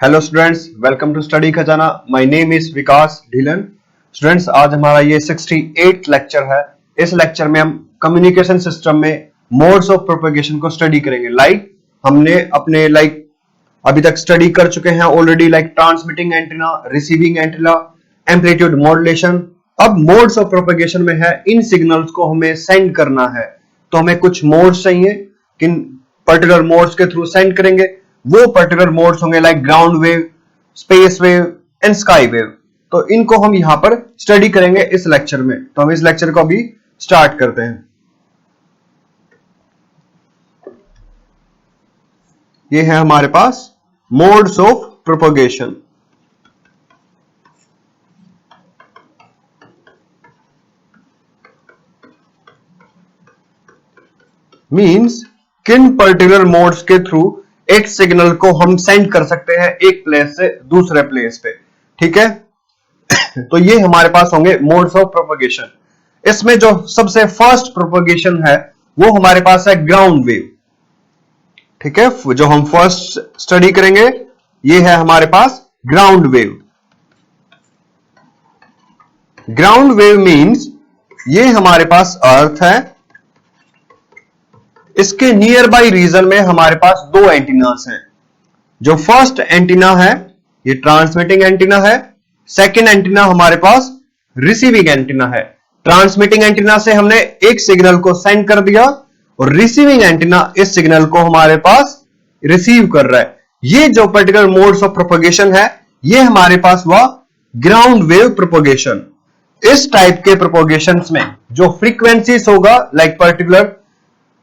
Hello students, welcome to study Khazana. My name is Vikas Dhillon. Students, आज हमारा ये 68 लेक्चर है। इस लेक्चर में हम कम्युनिकेशन सिस्टम में मोड्स ऑफ प्रोपेगेशन को स्टडी करेंगे। हमने अपने अभी तक स्टडी कर चुके हैं already, transmitting antenna, receiving antenna, amplitude modulation. अब मोड्स ऑफ प्रोपेगेशन में है इन सिग्नल्स को हमें सेंड करना है, तो हमें कुछ मोड्स चाहिए, किन पर्टिकुलर मोड्स के थ्रू सेंड करेंगे। वो पर्टिकुलर मोड्स होंगे ground wave, space wave and sky wave. तो इनको हम यहां पर स्टडी करेंगे इस लेक्चर में। तो हम इस लेक्चर को अभी स्टार्ट करते हैं। ये है हमारे पास मोड्स ऑफ प्रोपेगेशन। मींस किन पर्टिकुलर मोड्स के थ्रू एक सिग्नल को हम सेंड कर सकते हैं एक प्लेस से दूसरे प्लेस पे। ठीक है, तो ये हमारे पास होंगे मोड्स ऑफ प्रोपेगेशन। इसमें जो सबसे फर्स्ट प्रोपेगेशन है वो हमारे पास है ग्राउंड वेव। ठीक है, जो हम फर्स्ट स्टडी करेंगे ये है हमारे पास ground wave. Ground wave means ये हमारे पास अर्थ है, इसके नियर बाई रीजन में हमारे पास दो एंटीनास हैं। जो फर्स्ट एंटीना है ये ट्रांसमिटिंग एंटीना है, सेकंड एंटीना हमारे पास रिसीविंग एंटीना है। ट्रांसमिटिंग एंटीना से हमने एक सिग्नल को सेंड कर दिया और रिसीविंग एंटीना इस सिग्नल को हमारे पास रिसीव कर रहा है। ये जो पर्टिकुलर मोड्स ऑफ प्रोपेगेशन है ये हमारे पास हुआ ग्राउंड वेव प्रोपेगेशन। इस टाइप के प्रोपेगेशंस में जो फ्रीक्वेंसीज होगा, पर्टिकुलर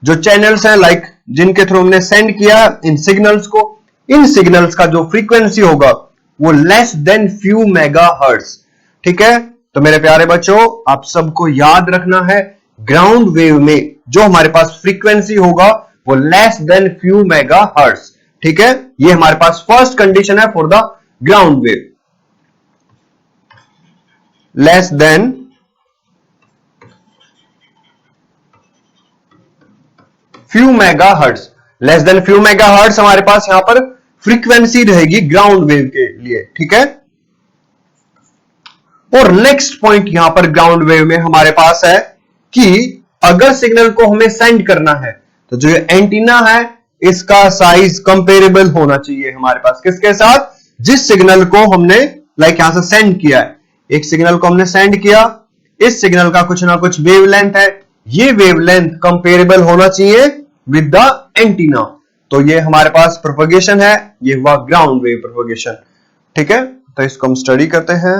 जो चैनल्स हैं जिनके थ्रू हमने सेंड किया इन सिग्नल्स को, इन सिग्नल्स का जो फ्रीक्वेंसी होगा वो लेस देन फ्यू मेगाहर्ट्ज। ठीक है, तो मेरे प्यारे बच्चों आप सबको याद रखना है, ग्राउंड वेव में जो हमारे पास फ्रीक्वेंसी होगा वो लेस देन फ्यू मेगाहर्ट्ज। ठीक है, ये हमारे पास फर्स्ट कंडीशन है for the ground wave, less than few megahertz. Less than few megahertz हमारे पास यहां पर फ्रीक्वेंसी रहेगी ग्राउंड वेव के लिए। ठीक है, और नेक्स्ट पॉइंट यहां पर ग्राउंड वेव में हमारे पास है कि अगर सिग्नल को हमें सेंड करना है तो जो एंटीना है इसका साइज कंपेरेबल होना चाहिए हमारे पास किसके साथ, जिस सिग्नल को हमने यहां से सेंड किया है। एक सिग्नल को हमने सेंड किया, इस सिग्नल का कुछ ना कुछ वेवलेंथ है, ये वेवलेंथ कंपेरेबल होना चाहिए विद द एंटीना। तो ये हमारे पास प्रोपेगेशन है, ये हुआ ग्राउंड वेव प्रोपेगेशन। ठीक है, तो इसको हम स्टडी करते हैं।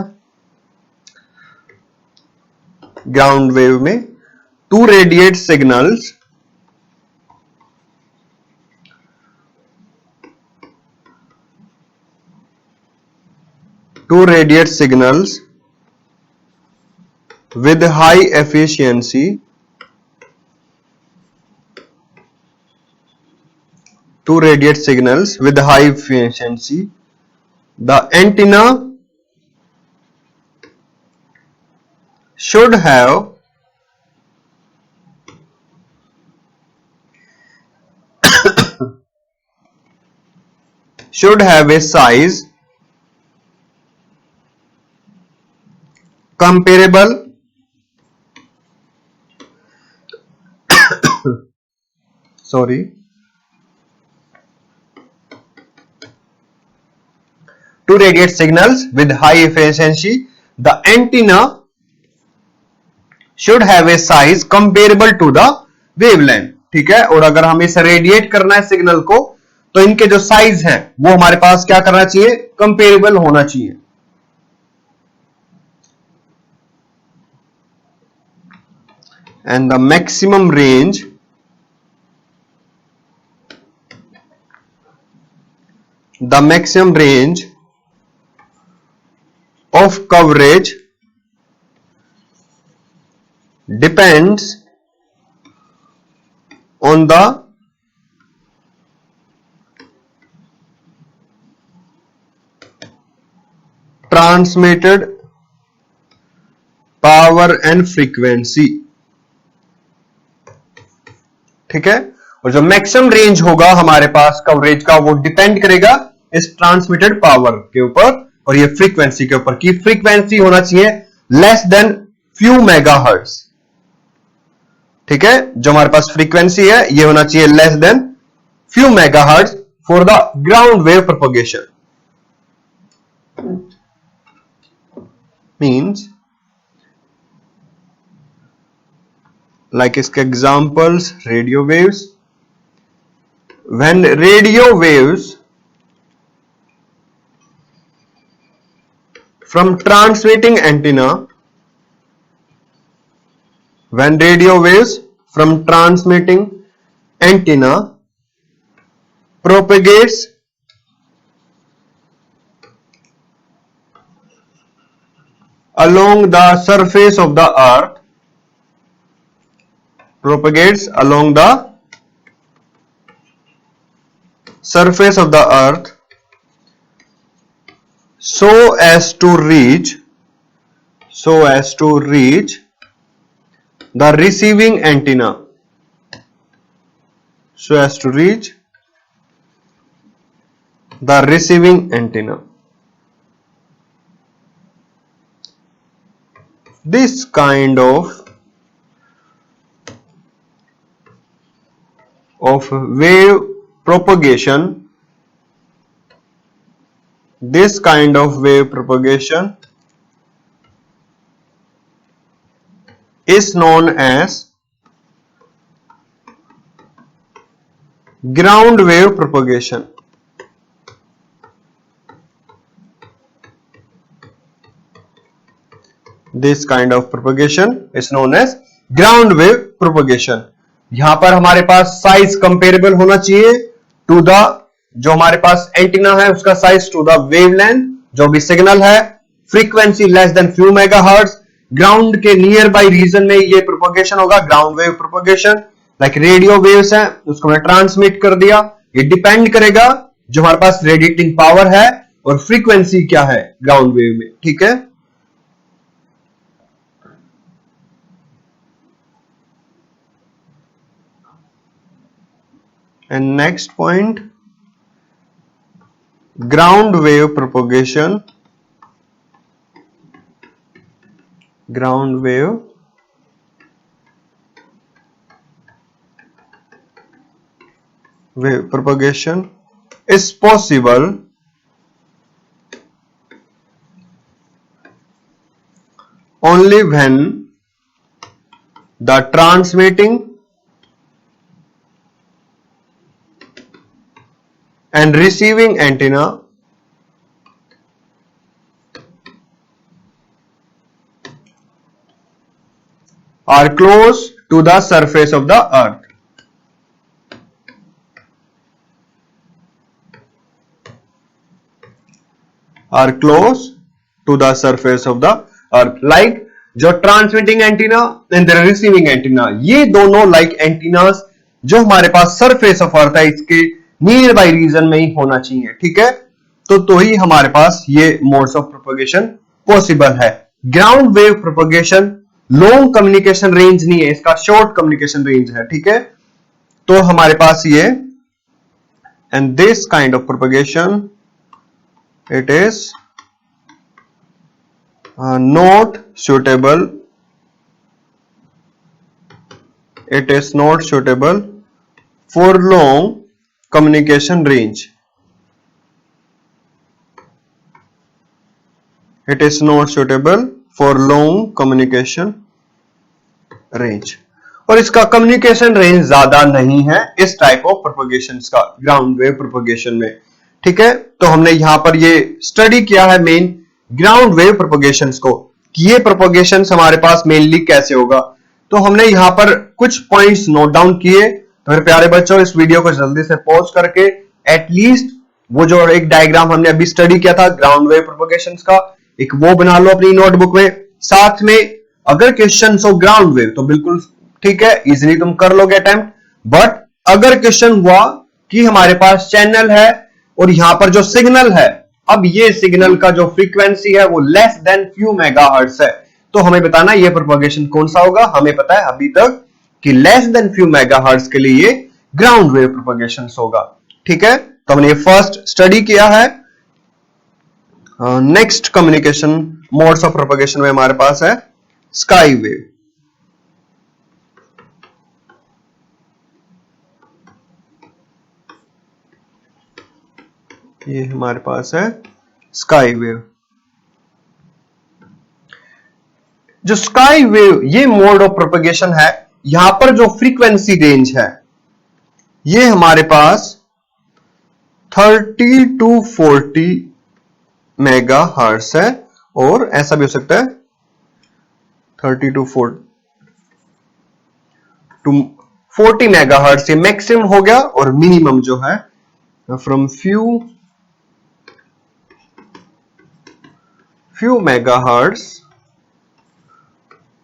ग्राउंड वेव में to radiate signals with high efficiency to radiate signals with high efficiency, the antenna should have a size comparable to radiate signals with high efficiency, the antenna should have a size comparable to the wavelength। ठीक है, और अगर हमें इसे radiate करना है signal को तो इनके जो साइज हैं वो हमारे पास क्या करना चाहिए, कंपेरेबल होना चाहिए। And the maximum range of coverage depends on the transmitted power and frequency। ठीक है, और जो मैक्सिमम रेंज होगा हमारे पास कवरेज का वो डिपेंड करेगा इस ट्रांसमिटेड पावर के ऊपर और ये फ्रीक्वेंसी के ऊपर, की फ्रीक्वेंसी होना चाहिए लेस देन फ्यू मेगाहर्ट्ज। ठीक है, जो हमारे पास फ्रीक्वेंसी है ये होना चाहिए less than few megahertz for the ground wave propagation. Means like इसके examples, radio waves. When radio waves from transmitting antenna, when radio waves from transmitting antenna propagates along the surface of the earth, propagates along the surface of the earth so as to reach the receiving antenna, so as to reach the receiving antenna. This kind of wave propagation, this kind of wave propagation is known as ground wave propagation. This kind of propagation is known as ground wave propagation. यहां पर हमारे पास size comparable होना चाहिए to the, जो हमारे पास antenna है उसका size to the wavelength जो भी सिग्नल है, frequency less than few megahertz, ground के नियर बाय रीजन में ये प्रोपगेशन होगा, ground wave propagation. Like radio waves है उसको मैं ट्रांसमिट कर दिया, ये डिपेंड करेगा जो हमारे पास रेडिएटिंग पावर है और फ्रीक्वेंसी क्या है ग्राउंड वेव में। ठीक है, and next point, ground wave propagation, ground wave propagation is possible only when the transmitting and receiving antenna are close to the surface of the earth. Are close to the surface of the earth. Like जो transmitting antenna and receiving antenna, ये दोनों like antennas जो हमारे पास surface of earth है इसके near by reason में ही होना चाहिए। ठीक है, तो ही हमारे पास ये मोड्स ऑफ प्रोपगेशन पॉसिबल है। Ground wave propagation long communication range नहीं है, इसका शॉर्ट कम्युनिकेशन रेंज है। ठीक है, तो हमारे पास ये and this kind of propagation it is not suitable, it is not suitable for long communication range, it is not suitable for long communication range, और इसका कम्युनिकेशन रेंज ज्यादा नहीं है इस टाइप ऑफ प्रोपगेशन का ग्राउंड वेव प्रोपगेशन में। ठीक है, तो हमने यहां पर ये स्टडी किया है मेन ग्राउंड वेव प्रोपगेशंस को कि ये प्रोपगेशंस हमारे पास मेनली कैसे होगा। तो हमने यहां पर कुछ पॉइंट्स नोट डाउन किए। तो मेरे प्यारे बच्चों, इस वीडियो को जल्दी से पॉज करके एटलीस्ट वो जो एक डायग्राम हमने अभी स्टडी किया था ग्राउंड वेव प्रोपगेशंस का, एक वो बना लो अपनी नोटबुक में। साथ में अगर क्वेश्चन हो ग्राउंड वेव तो बिल्कुल ठीक है, इजिली तुम कर लोगे अटेम्प्ट। बट अगर क्वेश्चन हुआ कि हमारे पास चैनल है और यहां पर जो सिग्नल है, अब ये सिग्नल का जो फ्रीक्वेंसी है वो लेस देन फ्यू मेगाहर्ट्ज है, तो हमें बताना ये प्रोपगेशन कौन सा होगा। हमें पता है अभी तक कि लेस देन फ्यू मेगाहर्ट्ज के लिए ये ग्राउंड वेव प्रोपगेशन होगा। ठीक है, तो हमने ये फर्स्ट स्टडी किया है। Next communication modes of propagation में हमारे पास है स्काई वेव। ये हमारे पास है स्काई वेव। जो स्काई वेव ये मोड ऑफ प्रोपगेशन है, यहां पर जो फ्रीक्वेंसी रेंज है ये हमारे पास 30 to 40 मेगा हर्ट्ज है, और ऐसा भी हो सकता है 30 to 40 मेगा हर्ट्ज। ये मैक्सिमम हो गया, और मिनिमम जो है from few megahertz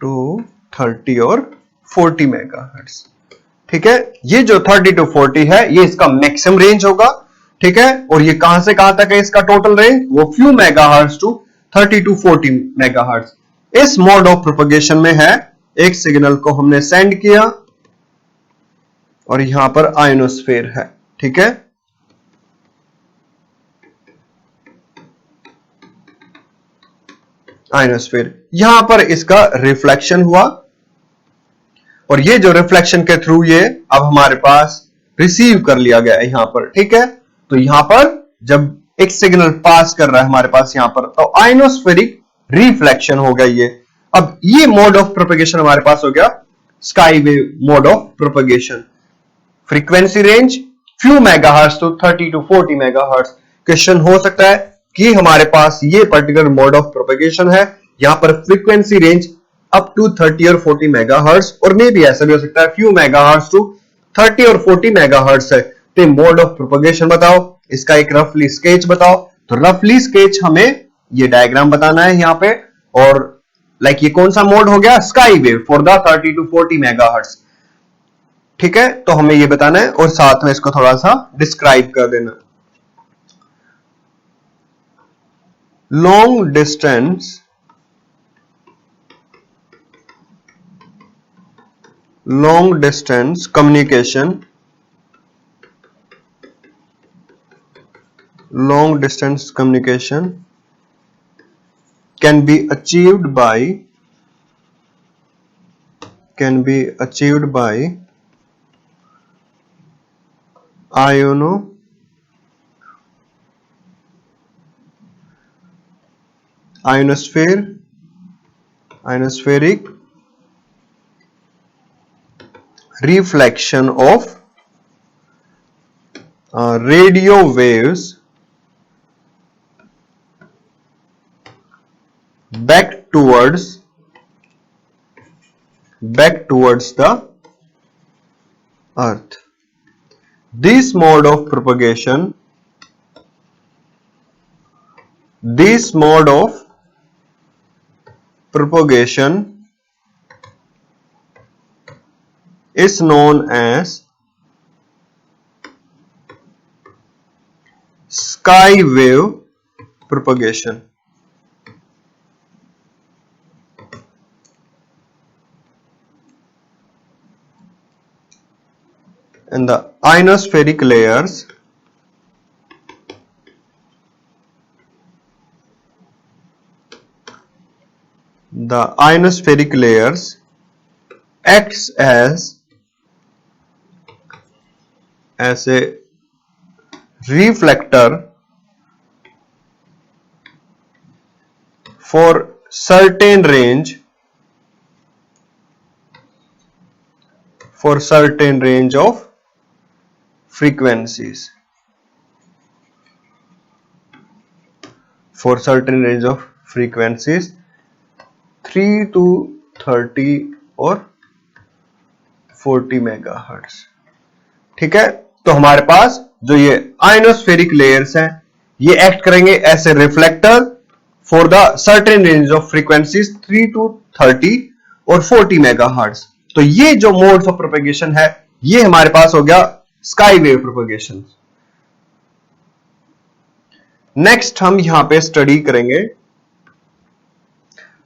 to 30 और 40 मेगा हर्ट्ज। ठीक है, ये जो 30 to 40 है ये इसका मैक्सिमम रेंज होगा। ठीक है, और ये कहां से कहां तक है इसका टोटल रेंज, वो few megahertz to 30 to 40 megahertz. इस मोड ऑफ प्रोपगेशन में है, एक सिग्नल को हमने सेंड किया और यहां पर आयोनोस्फीयर है। ठीक है, आयोनोस्फीयर, यहां पर इसका रिफ्लेक्शन हुआ, और ये जो रिफ्लेक्शन के थ्रू ये अब हमारे पास रिसीव कर लिया गया है यहां पर। ठीक है, तो यहां पर जब एक सिग्नल पास कर रहा है हमारे पास यहां पर, तो आयोनोस्फेरिक रिफ्लेक्शन हो गया ये। अब ये मोड ऑफ प्रोपगेशन हमारे पास हो गया sky wave mode of propagation. Frequency range few megahertz to 30 to 40 megahertz. Question हो सकता है कि हमारे पास ये पर्टिकुलर मोड ऑफ प्रोपगेशन है, यहां पर फ्रीक्वेंसी रेंज अप टू 30 और 40 मेगाहर्ट्ज, और मे भी ऐसा भी हो सकता है फ्यू मेगाहर्ट्ज टू 30 और 40 मेगाहर्ट्ज है। तो मोड ऑफ प्रोपगेशन बताओ, इसका एक रफली स्केच बताओ। तो रफली स्केच हमें ये डायग्राम बताना है यहां पे, और लाइक ये कौन सा मोड हो गया, sky wave for the 30 to 40 megahertz. ठीक है, तो हमें ये बताना है, और साथ में इसको थोड़ा सा डिस्क्राइब कर देना। Long distance communication, long distance communication can be achieved by ionospheric reflection of radio waves back towards the earth. This mode of propagation is known as sky wave propagation. And the ionospheric layers acts as a reflector for certain range of frequencies. For certain range of frequencies 3 to 30 और 40 megahertz. ठीक है, तो हमारे पास जो ये आयोनोस्फेरिक layers हैं ये act करेंगे as a reflector for the certain range of frequencies 3 to 30 और 40 मेगाहर्ट्ज। तो ये जो मोड्स ऑफ प्रोपेगेशन है ये हमारे पास हो गया स्काई वेव प्रोपेगेशन। नेक्स्ट हम यहां पे स्टडी करेंगे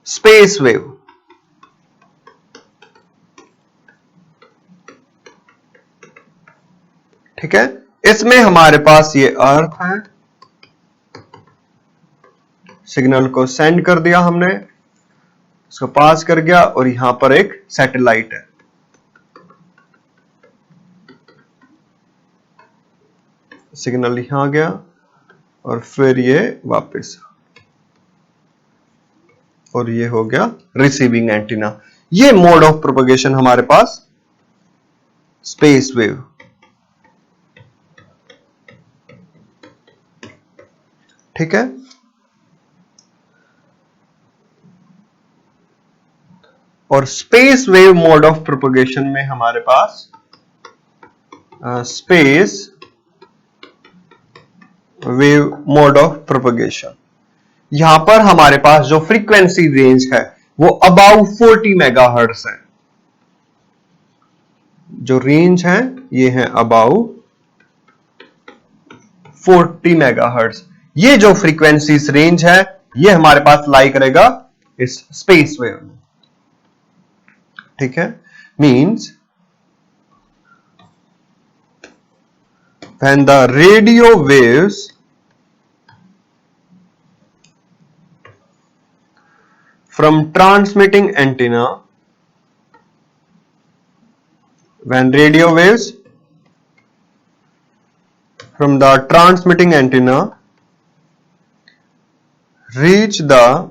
स्पेस वेव। ठीक है, इसमें हमारे पास ये अर्थ है, सिग्नल को सेंड कर दिया हमने, इसको पास कर गया, और यहां पर एक सैटेलाइट है। सिग्नल यहां गया और फिर ये वापस, और ये हो गया रिसीविंग एंटीना। ये मोड ऑफ प्रोपगेशन हमारे पास स्पेस वेव। ठीक है, और space wave mode of propagation में हमारे पास space wave mode of propagation, यहां पर हमारे पास जो फ्रीक्वेंसी रेंज है वो अबाउ 40 मेगाहर्ट्ज है। जो रेंज है ये है अबाउ 40 मेगाहर्ट्ज। ये जो फ्रीक्वेंसीज रेंज है ये हमारे पास लाई करेगा इस स्पेस वेव में। ठीक है, means when the radio waves from transmitting antenna, when radio waves from the transmitting antenna reach the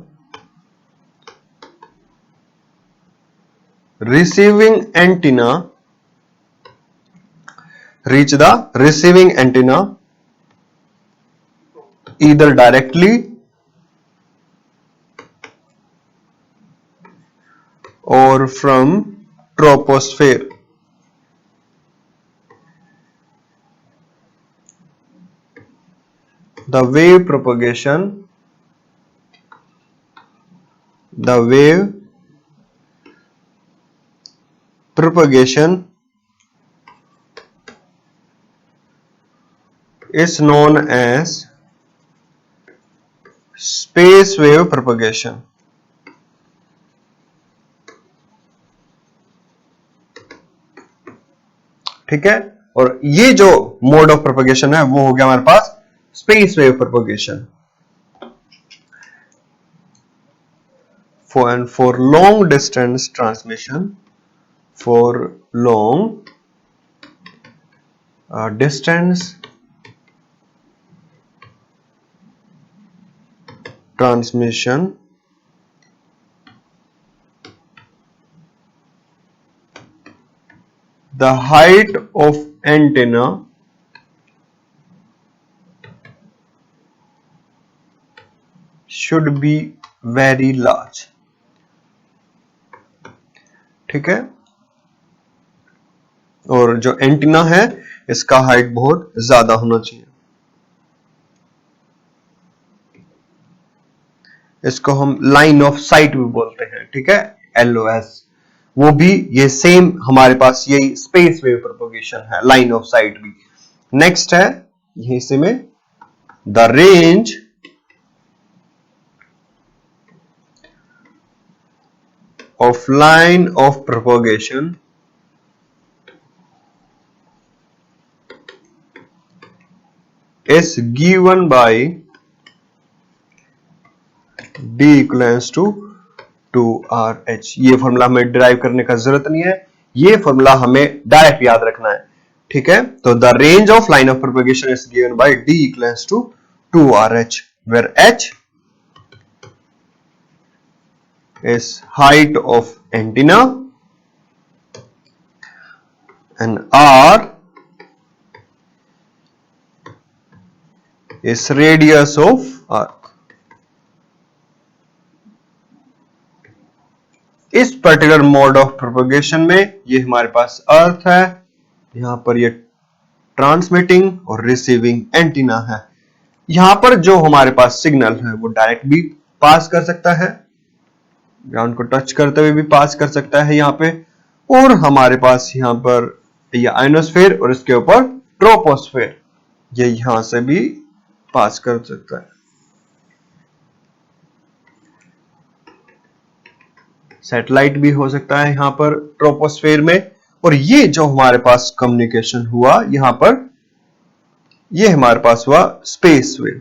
receiving antenna, either directly or from troposphere, the wave propagation is known as space wave propagation। ठीक है, और ये जो mode of propagation है वो हो गया हमारे पास space wave propagation. for long distance transmission, for long distance transmission, the height of antenna should be very large। ठीक है, और जो एंटीना है इसका हाइट बहुत ज्यादा होना चाहिए। इसको हम लाइन ऑफ साइट भी बोलते हैं। ठीक है, LOS, वो भी ये सेम हमारे पास यही स्पेस वेव प्रोपगेशन है, लाइन ऑफ साइट भी। नेक्स्ट है यहीं से में the range of line of propagation is given by D equals to 2RH। ये फॉर्मूला हमें डिराइव करने का जरूरत नहीं है, ये फॉर्मूला हमें डायरेक्ट याद रखना है। ठीक है, तो the range of line of propagation is given by D equals to 2RH, where H is height of antenna and R is radius of earth। इस पर्टिकुलर मोड ऑफ प्रोपगेशन में ये हमारे पास अर्थ है, यहां पर ये ट्रांसमिटिंग और रिसीविंग एंटीना है। यहां पर जो हमारे पास सिग्नल है वो डायरेक्ट भी पास कर सकता है, ग्राउंड को टच करते हुए भी पास कर सकता है यहां पे, और हमारे पास यहां पर ये आयनोस्फीयर और इसके ऊपर ट्रोपोस्फीयर, ये यहां से भी पास कर सकता है। सैटेलाइट भी हो सकता है यहां पर ट्रोपोस्फीयर में, और ये जो हमारे पास कम्युनिकेशन हुआ यहां पर ये हमारे पास हुआ स्पेस वेव।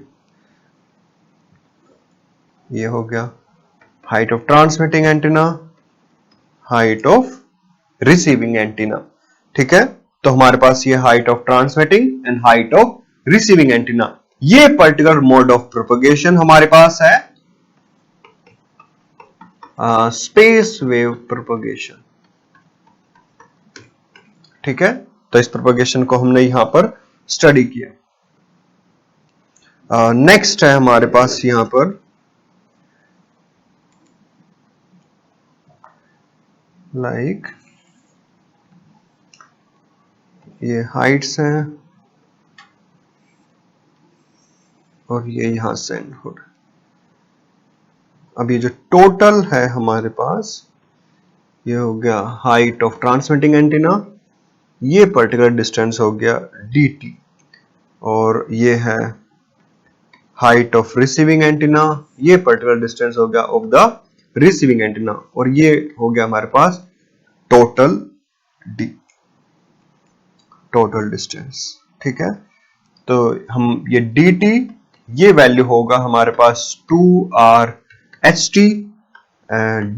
ये हो गया height of transmitting antenna, height of receiving antenna. ठीक है, तो हमारे पास ये height of transmitting and height of receiving antenna, ये पर्टिकुलर मोड ऑफ प्रोपगेशन हमारे पास है स्पेस वेव प्रोपगेशन। ठीक है, तो इस प्रोपगेशन को हमने यहां पर स्टडी किया। नेक्स्ट है हमारे पास यहां पर लाइक ये हाइट्स हैं और ये यहां सेंड हो रहा है। अब ये जो टोटल है हमारे पास, ये हो गया हाइट ऑफ ट्रांसमिटिंग एंटीना, ये पर्टिकुलर डिस्टेंस हो गया dt, और ये है हाइट ऑफ रिसीविंग एंटीना, ये पर्टिकुलर डिस्टेंस हो गया ऑफ द रिसीविंग एंटीना, और ये हो गया हमारे पास टोटल d, टोटल डिस्टेंस। ठीक है, तो हम ये dt, ये वैल्यू होगा हमारे पास 2r/ht,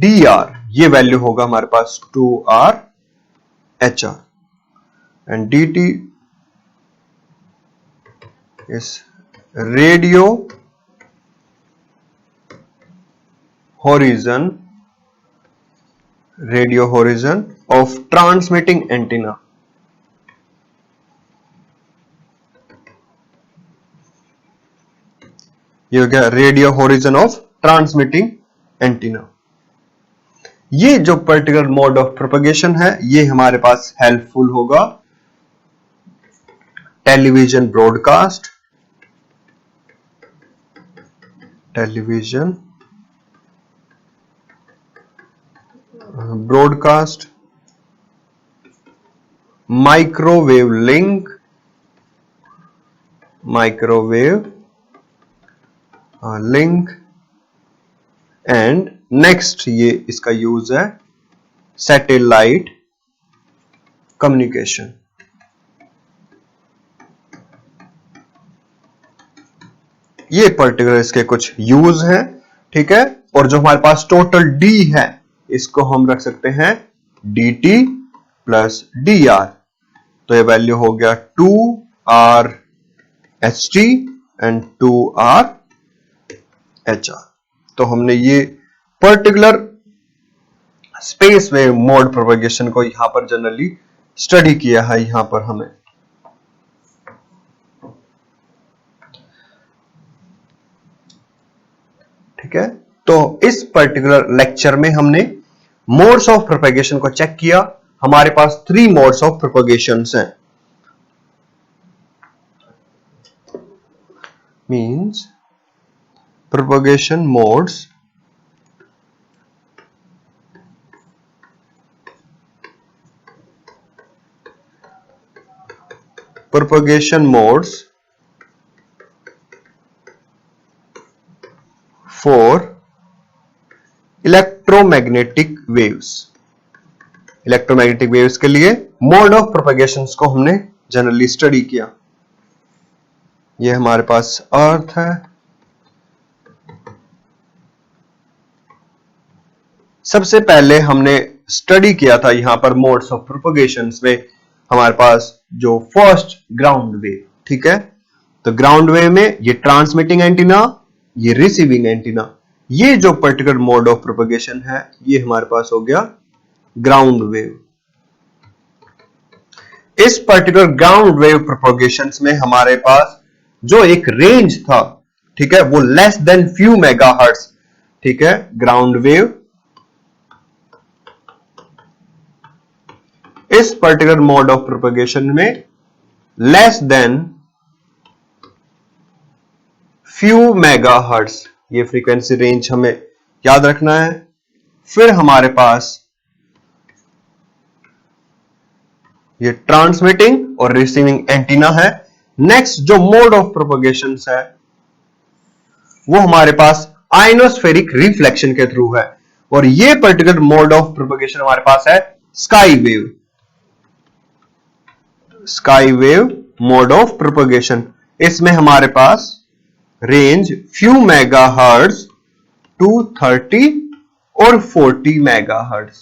dr ये वैल्यू होगा हमारे पास 2r/hr, and dt is radio horizon of transmitting antenna। ये हो गया radio horizon of transmitting antenna. ये जो पर्टिकुलर मोड ऑफ प्रोपगेशन है, ये हमारे पास हेल्पफुल होगा television broadcast, microwave link, and next ये इसका यूज है सैटेलाइट कम्युनिकेशन। ये पर्टिकुलर इसके कुछ यूज हैं। ठीक है, और जो हमारे पास टोटल d है, इसको हम रख सकते हैं dt प्लस dr, तो ये वैल्यू हो गया 2r/ht एंड 2r/hr। तो हमने ये particular space wave mode propagation को यहां पर जनरली स्टडी किया है। यहां पर हमें ठीक है, तो इस पर्टिकुलर लेक्चर में हमने मोड्स ऑफ प्रोपगेशन को चेक किया। हमारे पास 3 मोड्स ऑफ प्रोपगेशन हैं, means propagation modes for electromagnetic waves। Electromagnetic waves के लिए मोड ऑफ प्रोपगेशन को हमने जनरली स्टडी किया। ये हमारे पास अर्थ है, सबसे पहले हमने स्टडी किया था यहां पर मोड्स ऑफ प्रोपगेशन में हमारे पास जो फर्स्ट ग्राउंड वेव। ठीक है, तो ग्राउंड वेव में ये ट्रांसमिटिंग एंटीना, ये रिसीविंग एंटीना, ये जो पर्टिकुलर मोड ऑफ प्रोपगेशन है, ये हमारे पास हो गया ग्राउंड वेव। इस पर्टिकुलर ग्राउंड वेव प्रोपगेशन में हमारे पास जो एक रेंज था, ठीक है, वो लेस देन फ्यू मेगाहर्ट्ज। ठीक है, ग्राउंड वेव इस पर्टिकुलर मोड ऑफ प्रोपगेशन में लेस देन फ्यू मेगाहर्ट्ज, ये फ्रीक्वेंसी रेंज हमें याद रखना है। फिर हमारे पास ये ट्रांसमिटिंग और रिसीविंग एंटीना है। नेक्स्ट जो मोड ऑफ प्रोपगेशन है वो हमारे पास आयनोस्फेरिक रिफ्लेक्शन के थ्रू है, और ये पर्टिकुलर मोड ऑफ प्रोपगेशन हमारे पास है sky wave mode of propagation. इसमें हमारे पास रेंज फ्यू मेगाहर्ट्ज टू 30 और 40 मेगाहर्ट्ज।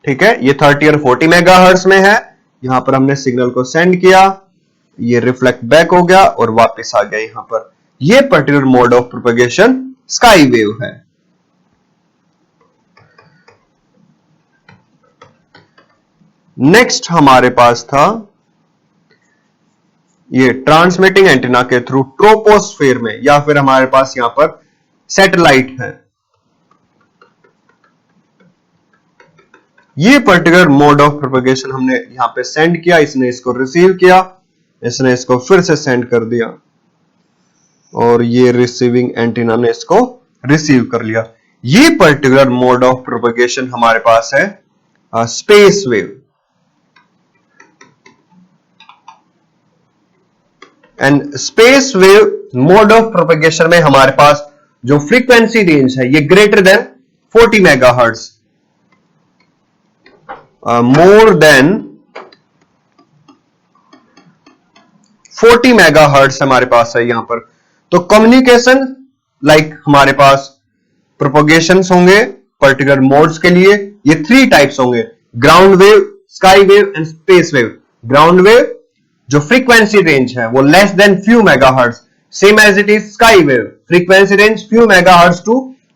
ठीक है, ये 30 और 40 मेगाहर्ट्ज में है। यहां पर हमने सिग्नल को सेंड किया, ये रिफ्लेक्ट बैक हो गया और वापस आ गया यहां पर। ये particular mode of propagation sky wave है। नेक्स्ट हमारे पास था ये ट्रांसमिटिंग एंटीना के थ्रू ट्रोपोस्फेयर में, या फिर हमारे पास यहां पर सैटेलाइट है। ये पर्टिकुलर मोड ऑफ प्रोपेगेशन हमने यहां पे सेंड किया, इसने इसको रिसीव किया, इसने इसको फिर से सेंड कर दिया और ये रिसीविंग एंटीना ने इसको रिसीव कर लिया। ये पर्टिकुलर मोड ऑफ प्रोपेगेशन हमारे पास है space wave. And space wave mode of propagation में हमारे पास जो फ्रीक्वेंसी रेंज है ये greater than 40 megahertz, more than 40 megahertz हमारे पास है यहां पर। तो कम्युनिकेशन लाइक हमारे पास प्रोपेगेशंस होंगे पर्टिकुलर मोड्स के लिए, ये 3 टाइप्स होंगे, ground wave, sky wave and space wave. Ground wave जो फ्रीक्वेंसी रेंज है वो less than few megahertz, same as it is sky wave, frequency range few megahertz to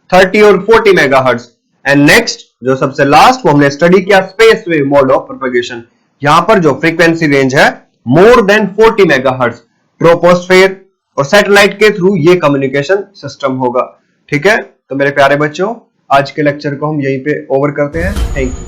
30 और 40 मेगाहर्ट्ज। एंड नेक्स्ट जो सबसे लास्ट वो हमने study किया space wave mode of propagation, यहां पर जो फ्रीक्वेंसी रेंज है मोर देन 40 मेगाहर्ट्ज। ट्रोपोस्फेयर और सैटेलाइट के थ्रू ये कम्युनिकेशन सिस्टम होगा। ठीक है, तो मेरे प्यारे बच्चों आज के लेक्चर को हम यहीं पे ओवर करते हैं। Thank you.